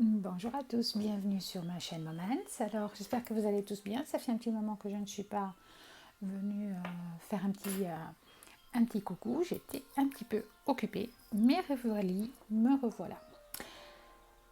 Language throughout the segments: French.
Bonjour à tous, bienvenue sur ma chaîne Moments. Alors j'espère que vous allez tous bien. Ça fait un petit moment que je ne suis pas venue faire un petit coucou. J'étais un petit peu occupée, mais me revoilà.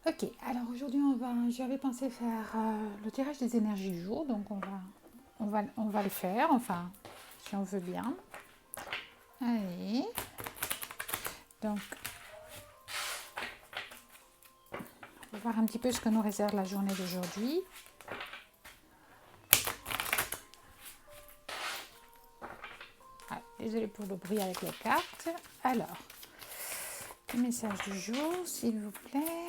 Ok, alors aujourd'hui j'avais pensé faire le tirage des énergies du jour, donc on va le faire, enfin si on veut bien. Allez, donc on va voir un petit peu ce que nous réserve la journée d'aujourd'hui. Ah, désolée pour le bruit avec les cartes. Alors, le message du jour, s'il vous plaît.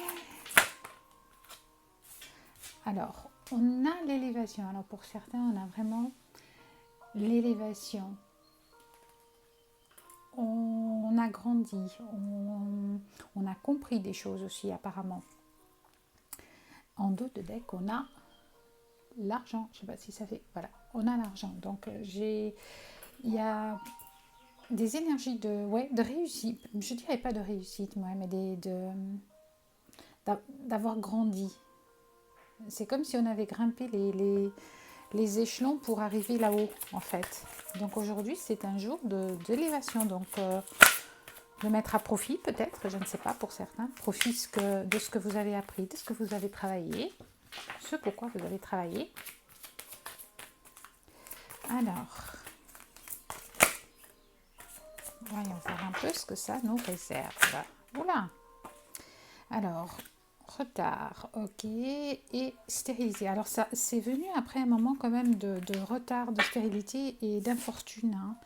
Alors, on a l'élévation. Alors, pour certains, on a vraiment l'élévation. On a grandi. On a compris des choses aussi, apparemment. En dos de deck, on a l'argent. Je ne sais pas si ça fait... Voilà, on a l'argent. Donc, il y a des énergies de réussite. Je dirais pas de réussite, moi, mais d'avoir grandi. C'est comme si on avait grimpé les échelons pour arriver là-haut, en fait. Donc aujourd'hui, c'est un jour d'élévation. Donc, de mettre à profit, peut-être, je ne sais pas, pour certains, profit de ce que vous avez appris, de ce que vous avez travaillé, ce pourquoi vous avez travaillé. Alors, voyons voir un peu ce que ça nous réserve. Oula! Alors, retard, ok, et stérilisé. Alors ça, c'est venu après un moment quand même de retard, de stérilité et d'infortune. Hein.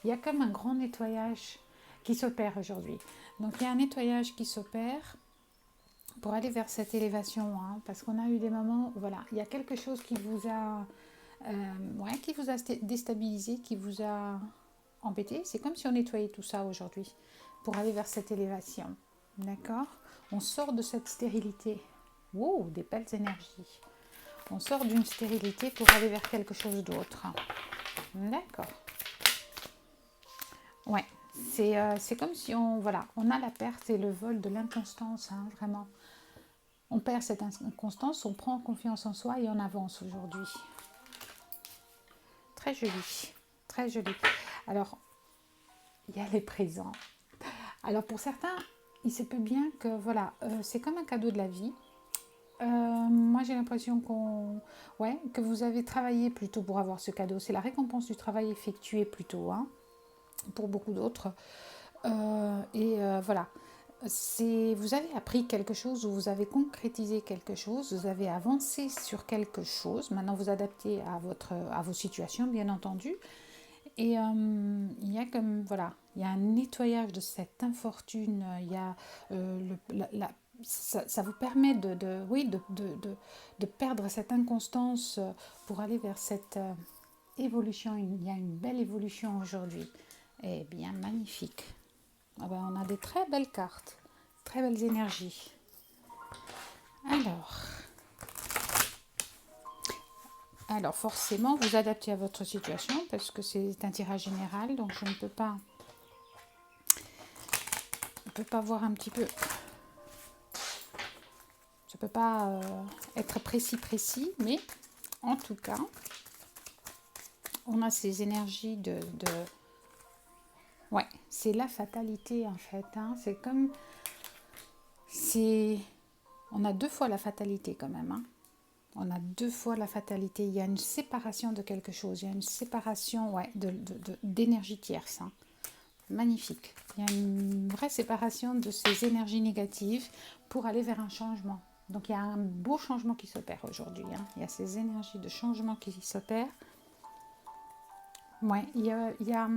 Il y a comme un grand nettoyage qui s'opère aujourd'hui. Donc il y a un nettoyage qui s'opère pour aller vers cette élévation, hein, parce qu'on a eu des moments, voilà, il y a quelque chose qui vous a déstabilisé, qui vous a embêté. C'est comme si on nettoyait tout ça aujourd'hui pour aller vers cette élévation. D'accord? On sort de cette stérilité. Wow, des belles énergies. On sort d'une stérilité pour aller vers quelque chose d'autre. D'accord. Ouais, c'est comme si on a la perte et le vol de l'inconstance, hein, vraiment. On perd cette inconstance, on prend confiance en soi et on avance aujourd'hui. Très joli, très joli. Alors, il y a les présents. Alors pour certains, il se peut bien que c'est comme un cadeau de la vie. Moi j'ai l'impression que vous avez travaillé plutôt pour avoir ce cadeau. C'est la récompense du travail effectué plutôt, hein, pour beaucoup d'autres. Voilà. Vous avez appris quelque chose ou vous avez concrétisé quelque chose, vous avez avancé sur quelque chose. Maintenant vous adaptez à vos situations, bien entendu. Et il y a il y a un nettoyage de cette infortune. Il y a ça vous permet de perdre cette inconstance pour aller vers cette évolution. Il y a une belle évolution aujourd'hui. Eh bien, magnifique. Ah ben, on a des très belles cartes, très belles énergies. Alors forcément, vous adaptez à votre situation parce que c'est un tirage général, donc je ne peux pas voir un petit peu. Je ne peux pas être précis, mais en tout cas, on a ces énergies Ouais, c'est la fatalité en fait. Hein. C'est comme... On a deux fois la fatalité quand même. Hein. On a deux fois la fatalité. Il y a une séparation de quelque chose. Il y a une séparation d'énergie tierce. Hein. Magnifique. Il y a une vraie séparation de ces énergies négatives pour aller vers un changement. Donc il y a un beau changement qui s'opère aujourd'hui. Hein. Il y a ces énergies de changement qui s'opèrent. Ouais, il y a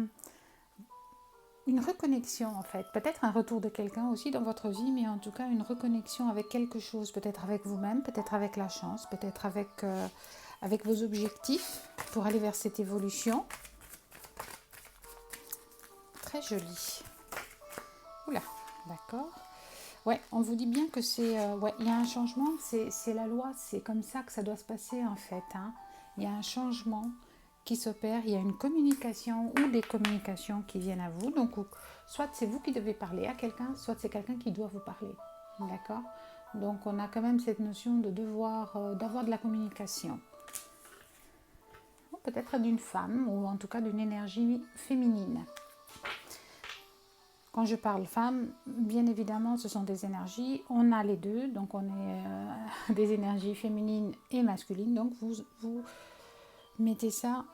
une reconnexion en fait. Peut-être un retour de quelqu'un aussi dans votre vie, mais en tout cas une reconnexion avec quelque chose. Peut-être avec vous-même, peut-être avec la chance, peut-être avec vos objectifs pour aller vers cette évolution. Très joli. Oula, d'accord. Ouais, on vous dit bien que il y a un changement, c'est la loi, c'est comme ça que ça doit se passer en fait. Hein. Il y a un changement qui s'opère, il y a une communication ou des communications qui viennent à vous. Donc, soit c'est vous qui devez parler à quelqu'un, soit c'est quelqu'un qui doit vous parler. D'accord? Donc on a quand même cette notion de devoir d'avoir de la communication. Peut-être d'une femme ou en tout cas d'une énergie féminine. Quand je parle femme, bien évidemment, ce sont des énergies. On a les deux, donc on est des énergies féminines et masculines. Donc vous mettez ça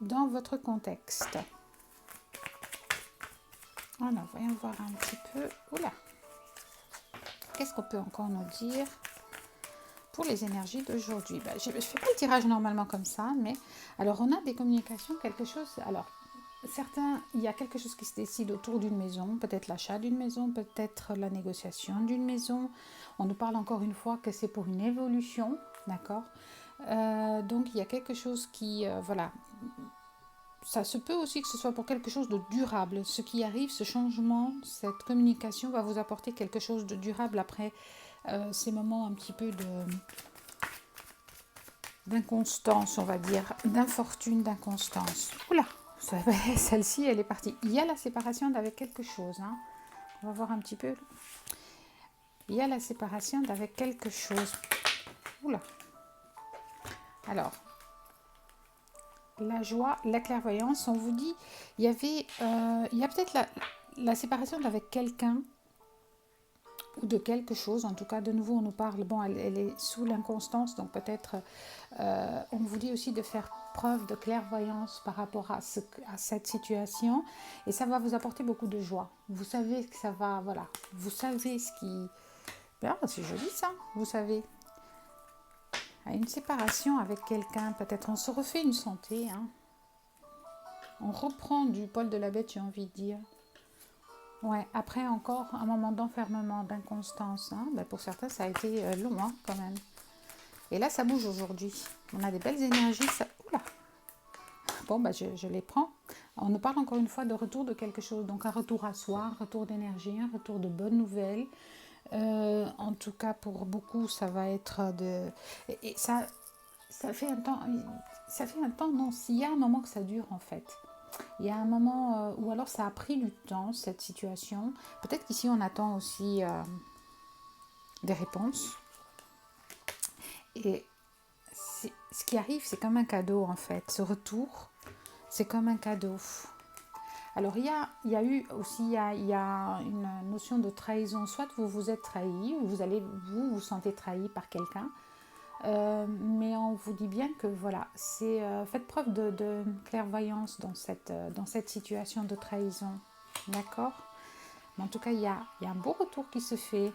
dans votre contexte. Alors, voyons voir un petit peu. Oula! Qu'est-ce qu'on peut encore nous dire pour les énergies d'aujourd'hui? Je ne fais pas le tirage normalement comme ça, mais alors on a des communications, quelque chose. Alors, certains, il y a quelque chose qui se décide autour d'une maison, peut-être l'achat d'une maison, peut-être la négociation d'une maison. On nous parle encore une fois que c'est pour une évolution, d'accord? Donc il y a quelque chose qui, voilà. Ça se peut aussi que ce soit pour quelque chose de durable. Ce qui arrive, ce changement, cette communication va vous apporter quelque chose de durable après ces moments un petit peu d'inconstance, on va dire, d'infortune, d'inconstance. Oula, celle-ci, elle est partie. Il y a la séparation d'avec quelque chose. Hein. On va voir un petit peu. Il y a la séparation d'avec quelque chose. Oula. Alors, la joie, la clairvoyance, on vous dit, il y a peut-être la séparation d'avec quelqu'un ou de quelque chose. En tout cas, de nouveau, on nous parle, bon, elle est sous l'inconstance, donc peut-être, on vous dit aussi de faire preuve de clairvoyance par rapport à cette situation, et ça va vous apporter beaucoup de joie. Vous savez que ça va, voilà, vous savez ce qui... Ben, c'est joli ça, vous savez. Une séparation avec quelqu'un, peut-être on se refait une santé, hein. On reprend du poil de la bête, j'ai envie de dire. Ouais, après encore un moment d'enfermement, d'inconstance. Hein. Ben pour certains, ça a été long hein, quand même. Et là, ça bouge aujourd'hui. On a des belles énergies. Ça... Oula. Bon, ben je les prends. On nous parle encore une fois de retour de quelque chose. Donc un retour à soi, un retour d'énergie, un retour de bonnes nouvelles. En tout cas, pour beaucoup, ça va être de... Et ça fait un temps... Ça fait un temps, non, s'il y a un moment que ça dure en fait. Il y a un moment où alors ça a pris du temps, cette situation. Peut-être qu'ici, on attend aussi des réponses. Et ce qui arrive, c'est comme un cadeau, en fait. Ce retour, c'est comme un cadeau. Alors, il y a eu aussi il y a une notion de trahison. Soit vous vous êtes trahi, ou vous sentez trahi par quelqu'un. Mais on vous dit bien que voilà, faites preuve de clairvoyance dans cette situation de trahison, d'accord? Mais en tout cas, il y a un beau retour qui se fait.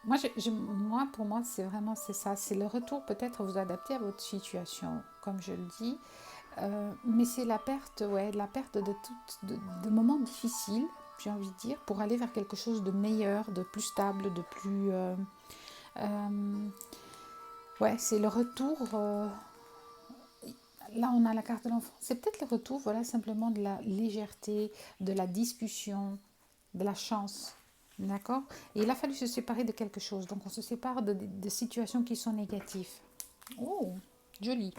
Moi, pour moi, c'est ça, c'est le retour peut-être vous adapter à votre situation, comme je le dis, mais c'est la perte de moments difficiles, j'ai envie de dire, pour aller vers quelque chose de meilleur, de plus stable, de plus ouais, c'est le retour. Là, on a la carte de l'enfant. C'est peut-être le retour, voilà, simplement de la légèreté, de la discussion, de la chance. D'accord? Et il a fallu se séparer de quelque chose. Donc, on se sépare de situations qui sont négatives. Oh, joli.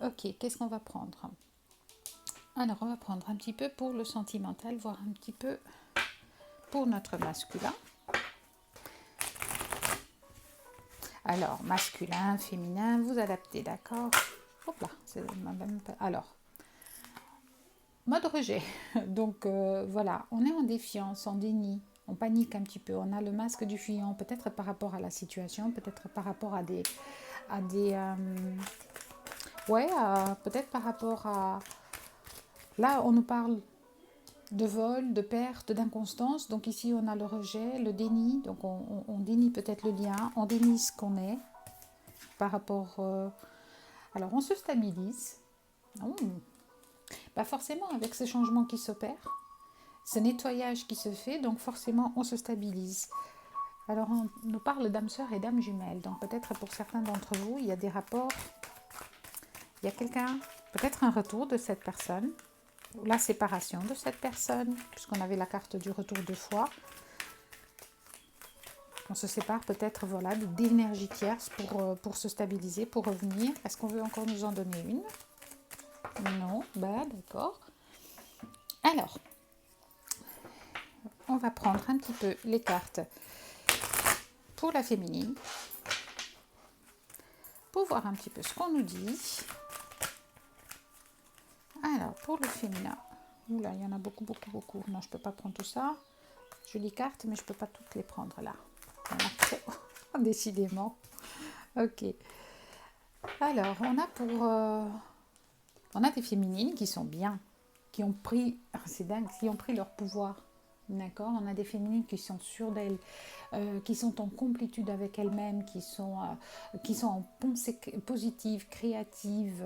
Ok, qu'est-ce qu'on va prendre? Alors, on va prendre un petit peu pour le sentimental, voir un petit peu pour notre masculin. Alors, masculin, féminin, vous adaptez, d'accord? Hop là, alors, mode rejet. Donc, voilà, on est en défiance, en déni, on panique un petit peu. On a le masque du fuyant, peut-être par rapport à la situation, peut-être par rapport à des peut-être par rapport à... Là, on nous parle de vol, de perte, d'inconstance. Donc ici, on a le rejet, le déni. Donc on dénie peut-être le lien, on dénie ce qu'on est par rapport... Alors, on se stabilise. Pas forcément avec ce changement qui s'opère, ce nettoyage qui se fait, donc forcément, on se stabilise. Alors, on nous parle d'âme sœur et d'âme jumelle. Donc peut-être pour certains d'entre vous, il y a des rapports, il y a quelqu'un, peut-être un retour de cette personne, ou la séparation de cette personne, puisqu'on avait la carte du retour 2 fois. On se sépare peut-être voilà, d'énergie tierce pour se stabiliser, pour revenir. Est-ce qu'on veut encore nous en donner une? Non, bah d'accord. Alors, on va prendre un petit peu les cartes pour la féminine, pour voir un petit peu ce qu'on nous dit. Alors, pour le féminin, oula, il y en a beaucoup. Non, je ne peux pas prendre tout ça. Jolies cartes, mais je ne peux pas toutes les prendre là. Il y en a trop, décidément. Ok. Alors, on a des féminines qui sont bien, qui ont pris, c'est dingue, qui ont pris leur pouvoir. D'accord. On a des féminines qui sont sûres d'elles, qui sont en complétude avec elles-mêmes, qui sont en pensée positive, créative,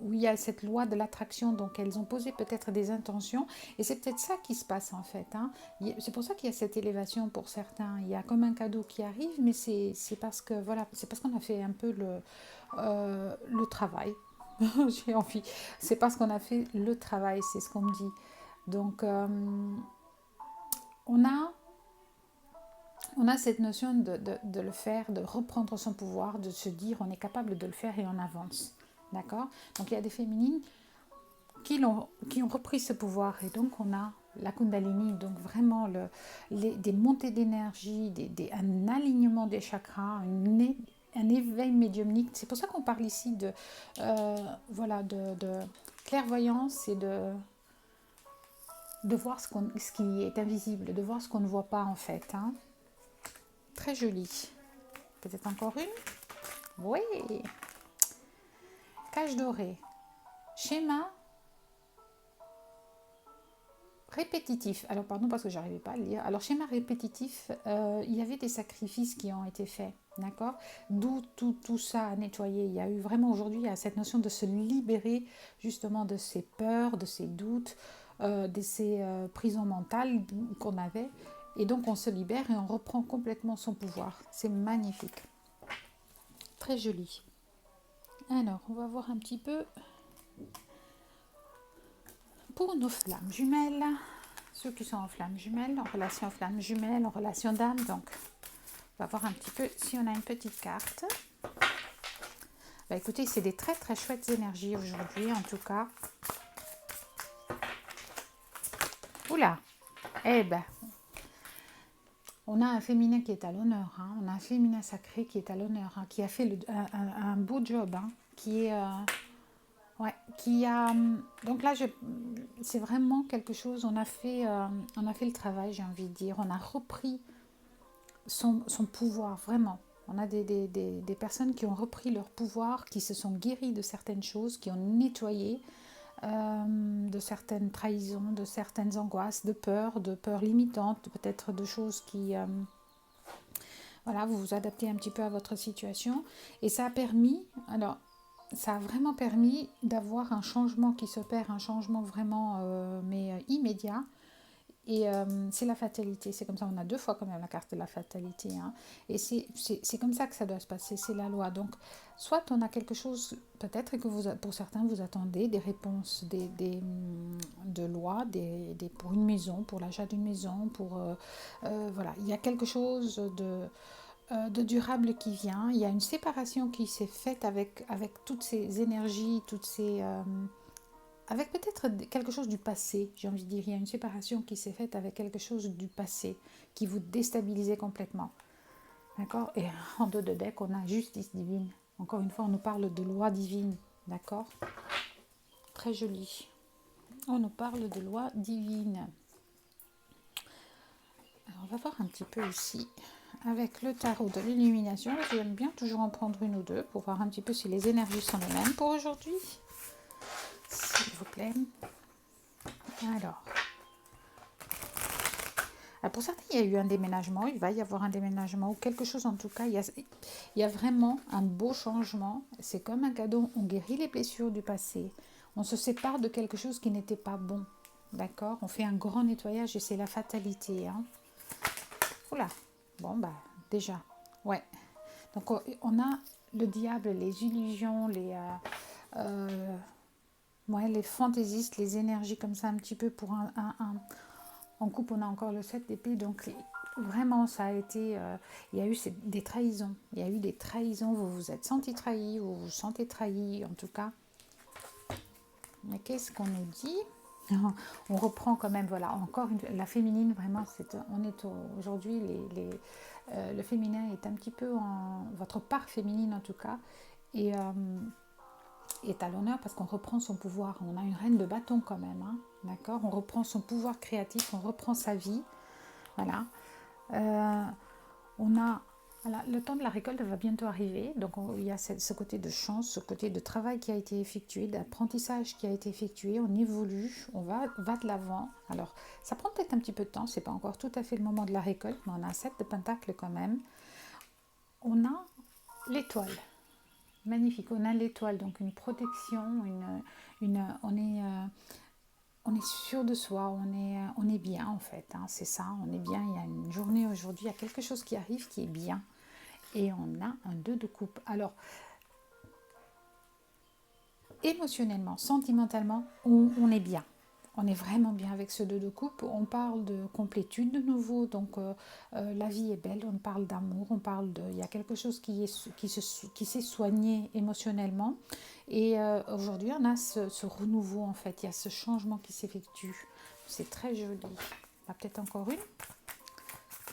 où il y a cette loi de l'attraction. Donc elles ont posé peut-être des intentions et c'est peut-être ça qui se passe en fait. Hein. C'est pour ça qu'il y a cette élévation pour certains. Il y a comme un cadeau qui arrive, mais c'est parce que voilà, c'est parce qu'on a fait un peu le travail. J'ai envie. C'est parce qu'on a fait le travail, c'est ce qu'on me dit. Donc, on a cette notion de le faire, de reprendre son pouvoir, de se dire on est capable de le faire et on avance. D'accord. Donc, il y a des féminines qui ont repris ce pouvoir et donc on a la Kundalini, donc vraiment des montées d'énergie, un alignement des chakras, un éveil médiumnique. C'est pour ça qu'on parle ici de clairvoyance et de voir ce qui est invisible, de voir ce qu'on ne voit pas en fait. Hein. Très joli. Peut-être encore une. Oui. Cage dorée. Schéma répétitif. Alors pardon parce que j'arrivais pas à le lire. Alors schéma répétitif, il y avait des sacrifices qui ont été faits. D'accord. D'où tout ça à nettoyer. Il y a eu vraiment aujourd'hui cette notion de se libérer justement de ces peurs, de ces doutes, de ces prisons mentales qu'on avait. Et donc on se libère et on reprend complètement son pouvoir. C'est magnifique. Très joli. Alors on va voir un petit peu pour nos flammes jumelles. Ceux qui sont en flammes jumelles, en relation flammes jumelles, en relation d'âme. Donc on va voir un petit peu si on a une petite carte. Bah, écoutez, c'est des très très chouettes énergies aujourd'hui en tout cas. Oula. Eh ben, on a un féminin qui est à l'honneur, hein. On a un féminin sacré qui est à l'honneur, hein, qui a fait un beau job, hein, donc là, c'est vraiment quelque chose, on a fait le travail, j'ai envie de dire, on a repris son pouvoir, vraiment. On a des personnes qui ont repris leur pouvoir, qui se sont guéries de certaines choses, qui ont nettoyé de certaines trahisons, de certaines angoisses, de peurs limitantes, peut-être de choses qui... voilà, vous vous adaptez un petit peu à votre situation. Et ça a vraiment permis d'avoir un changement qui s'opère, un changement vraiment, immédiat. Et c'est la fatalité, c'est comme ça, on a 2 fois quand même la carte de la fatalité. Hein. Et c'est comme ça que ça doit se passer, c'est la loi. Donc, soit on a quelque chose, peut-être que pour certains, vous attendez des réponses de loi, pour une maison, pour l'achat d'une maison, voilà, il y a quelque chose de durable qui vient. Il y a une séparation qui s'est faite avec toutes ces énergies, avec peut-être quelque chose du passé, j'ai envie de dire. Il y a une séparation qui s'est faite avec quelque chose du passé qui vous déstabilisait complètement. D'accord. Et en dos de deck, on a justice divine. Encore une fois, on nous parle de loi divine. D'accord. Très joli. On nous parle de loi divine. Alors, on va voir un petit peu ici avec le tarot de l'illumination. J'aime bien toujours en prendre une ou deux pour voir un petit peu si les énergies sont les mêmes pour aujourd'hui. S'il vous plaît. Alors, pour certains, il y a eu un déménagement, il va y avoir un déménagement ou quelque chose en tout cas. Il y a vraiment un beau changement. C'est comme un cadeau, on guérit les blessures du passé. On se sépare de quelque chose qui n'était pas bon. D'accord. On fait un grand nettoyage et c'est la fatalité. Hein. Oula. Bon, bah, déjà. Ouais. Donc, on a le diable, les illusions, les fantaisistes, les énergies comme ça, un petit peu pour en couple, on a encore le 7 d'épée, donc vraiment ça a été, il y a eu des trahisons, vous vous êtes senti trahi, vous vous sentez trahi en tout cas. Mais qu'est-ce qu'on nous dit? On reprend quand même, voilà, encore la féminine, vraiment, aujourd'hui, le féminin est un petit peu votre part féminine en tout cas, et est à l'honneur parce qu'on reprend son pouvoir. On a une reine de bâton quand même, hein, d'accord. On reprend son pouvoir créatif, on reprend sa vie, voilà. On a voilà, le temps de la récolte va bientôt arriver, donc il y a ce côté de chance, ce côté de travail qui a été effectué, d'apprentissage qui a été effectué, on évolue, on va de l'avant. Alors ça prend peut-être un petit peu de temps, c'est pas encore tout à fait le moment de la récolte, mais on a un 7 de pentacles quand même. On a l'étoile, magnifique, on a l'étoile, donc une protection, on est sûr de soi, on est bien en fait, hein, c'est ça, on est bien. Il y a une journée aujourd'hui, il y a quelque chose qui arrive qui est bien. Et on a un 2 de coupe. Alors, émotionnellement, sentimentalement, on est bien. On est vraiment bien avec ce 2 de coupe. On parle de complétude de nouveau. Donc, la vie est belle. On parle d'amour. Il y a quelque chose qui s'est soigné émotionnellement. Et aujourd'hui, on a ce renouveau en fait. Il y a ce changement qui s'effectue. C'est très joli. On va peut-être encore une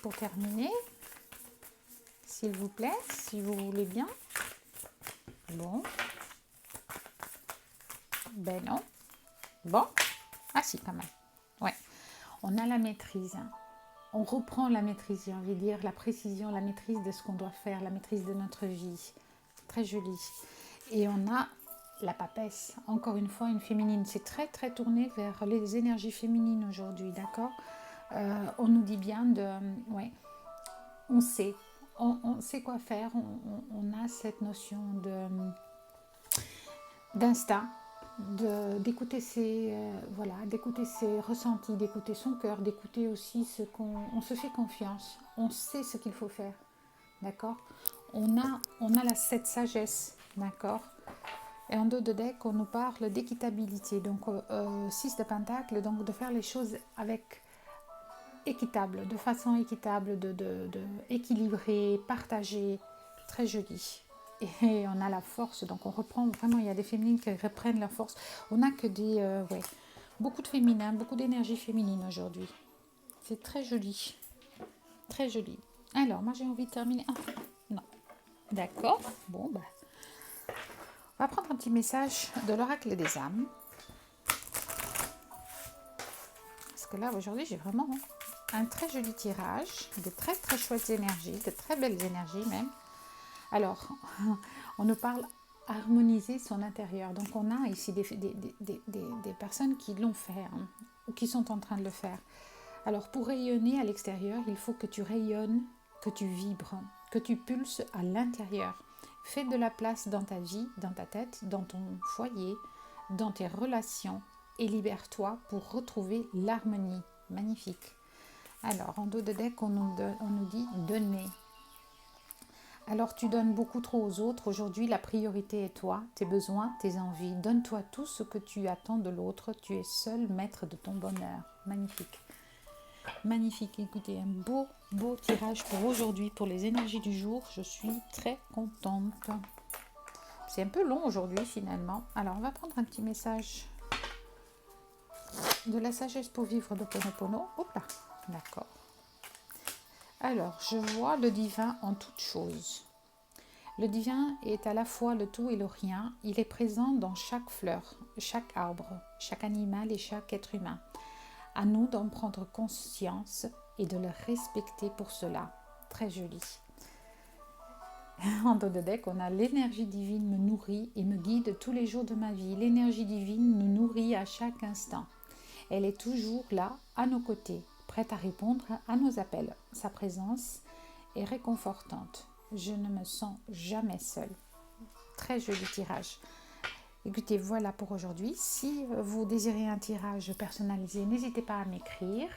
pour terminer. S'il vous plaît, si vous voulez bien. Bon. Ben non. Bon. Ah si, quand même. Ouais. On a la maîtrise. On reprend la maîtrise, j'ai envie de dire, la précision, la maîtrise de ce qu'on doit faire, la maîtrise de notre vie. Très joli. Et on a la papesse. Encore une fois, une féminine. C'est très, très tourné vers les énergies féminines aujourd'hui, d'accord. On nous dit bien ouais, on sait. On sait quoi faire. On a cette notion d'instinct, d'écouter d'écouter ses ressentis, d'écouter son cœur, d'écouter aussi on se fait confiance, on sait ce qu'il faut faire, d'accord. On a cette sagesse, d'accord. Et en dos de deck, on nous parle d'équitabilité, donc 6 de pentacle, donc de faire les choses avec équitable, de façon équitable, équilibrée, partagée, très joli. Et on a la force, donc on reprend vraiment, il y a des féminines qui reprennent leur force. On n'a que beaucoup de féminin, beaucoup d'énergie féminine aujourd'hui. C'est très joli, très joli. Alors, moi j'ai envie de terminer. Ah, non, d'accord, bon, on va prendre un petit message de l'oracle des âmes. Parce que là, aujourd'hui, j'ai vraiment un très joli tirage, de très très chouettes énergies, de très belles énergies même. Alors, on nous parle harmoniser son intérieur. Donc, on a ici des personnes qui l'ont fait, hein, ou qui sont en train de le faire. Alors, pour rayonner à l'extérieur, il faut que tu rayonnes, que tu vibres, que tu pulses à l'intérieur. Fais de la place dans ta vie, dans ta tête, dans ton foyer, dans tes relations et libère-toi pour retrouver l'harmonie. Magnifique. Alors, en dos de deck, on nous dit donner. Alors tu donnes beaucoup trop aux autres. Aujourd'hui, la priorité est toi, tes besoins, tes envies. Donne-toi tout ce que tu attends de l'autre. Tu es seul maître de ton bonheur. Magnifique. Magnifique. Écoutez, un beau, beau tirage pour aujourd'hui, pour les énergies du jour. Je suis très contente. C'est un peu long aujourd'hui finalement. Alors, on va prendre un petit message de la sagesse pour vivre d'Ho'oponopono. Hop là. D'accord. Alors, je vois le divin en toutes choses. Le divin est à la fois le tout et le rien. Il est présent dans chaque fleur, chaque arbre, chaque animal et chaque être humain. À nous d'en prendre conscience et de le respecter pour cela. Très joli. En dos de deck, on a l'énergie divine me nourrit et me guide tous les jours de ma vie. L'énergie divine nous nourrit à chaque instant. Elle est toujours là, à nos côtés, prête à répondre à nos appels. Sa présence est réconfortante. Je ne me sens jamais seule. Très joli tirage. Écoutez, voilà pour aujourd'hui. Si vous désirez un tirage personnalisé, n'hésitez pas à m'écrire.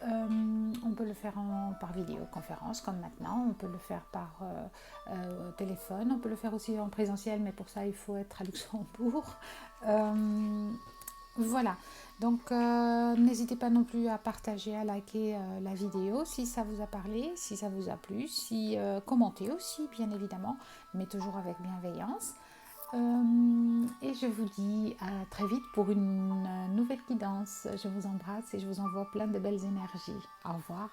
On peut le faire par vidéoconférence comme maintenant. On peut le faire par téléphone. On peut le faire aussi en présentiel, mais pour ça, il faut être à Luxembourg. Voilà, donc n'hésitez pas non plus à partager, à liker la vidéo si ça vous a parlé, si ça vous a plu, commenter aussi bien évidemment, mais toujours avec bienveillance. Et je vous dis à très vite pour une nouvelle guidance. Je vous embrasse et je vous envoie plein de belles énergies. Au revoir.